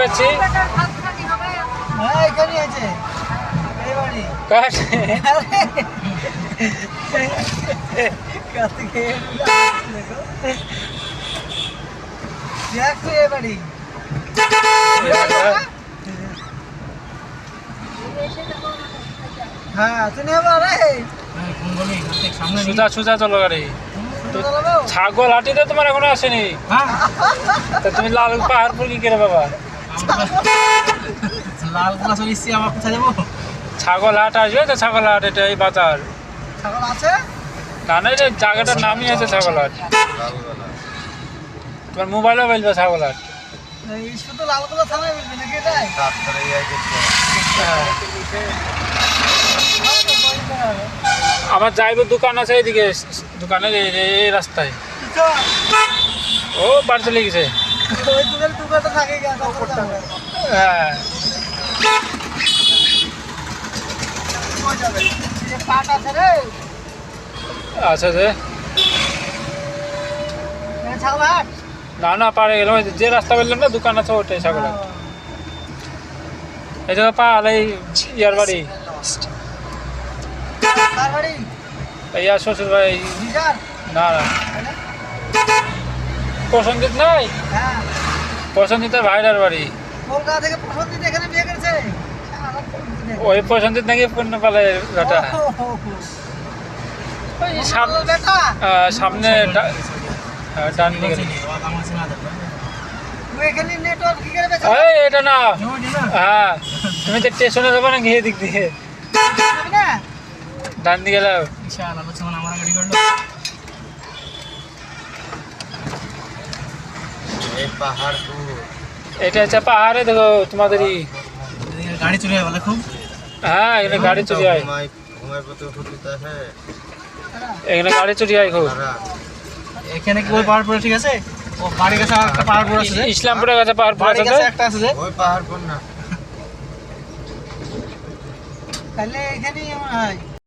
পাচ্ছি। হ্যাঁ এখানেই আছে এই বাড়ি কাট কাছে দেখো এই বাড়ি হ্যাঁ তুমি আবার সুজা সুজা চলো গাড়ি। ছাগল হাটিতে তোমার এখনো আসেনি। তা তুমি লাল পাহাড়পুর কি করে বাবা? লাল গোলা চলে এসছি, আমার কোথায় যাবো? ছাগল হাট আসবে তো, ছাগল হাট এটা এই বাজার। ছাগল আছে না না, এটা জায়গাটার নামই আছে ছাগল হাট। তোমার মোবাইলও বলবে ছাগল হাট। এই শুধু লালগোলা থানায় বলবি নাকি এটাই? আমার যাইবার দোকান আছে এইদিকে, দোকানের এই রাস্তায়। ও বাড়ি চলে গেছে। ওই দোকানে দোকানটা থাকে কি আর হ্যাঁ কই যাবে? এই পাট আছে রে, আচ্ছা যে এই ছাগল হাট। না না পারে গেলাম, যে রাস্তা বললাম না দোকান আছে ওটাই ছাগল হাট। এই জায়গা পাল এই ইয়ার বাড়ি, কার বাড়ি? ইয়ার শ্বশুর বাড়ি। বিজার? না না প্রসঞ্জিত নাই, হ্যাঁ প্রসঞ্জিতের ভাইরার বাড়ি। কলকাতা থেকে প্রসন্দিত এখানে বিয়ে করেছে। ওই প্রসঞ্জিত নাকি পূর্ণ পালে বেটা। ওই সামনে বেটা সামনে ডান দিকে। তুই এখানে নেটওয়ার্ক কি করে বেচা? এই এটা না, হ্যাঁ তুমি তো স্টেশনে যাবে না গিয়ে দিক দিয়ে না ডান দিকে যাও। ইনশাআল্লাহ বলছ মানে আমার গাড়ি করলো। এই পাহাড়পুর, এটা হচ্ছে পাহাড়ে, দেখো তোমাদেরই গাড়ি চুরি হয় বলে খুব। হ্যাঁ এখানে গাড়ি চুরি হয়, এখানে গাড়ি চুরি হয় খুব। এখানে কি ওই পাহাড়পুর ঠিক আছে? ও বাড়ির কাছে একটা পাহাড়পুর আছে যে, ইসলামপুরের কাছে পাহাড়পুর আছে, বাড়ির কাছে একটা আছে যে, ওই পাহাড়পুর না, তাহলে এখানেই মনে হয়।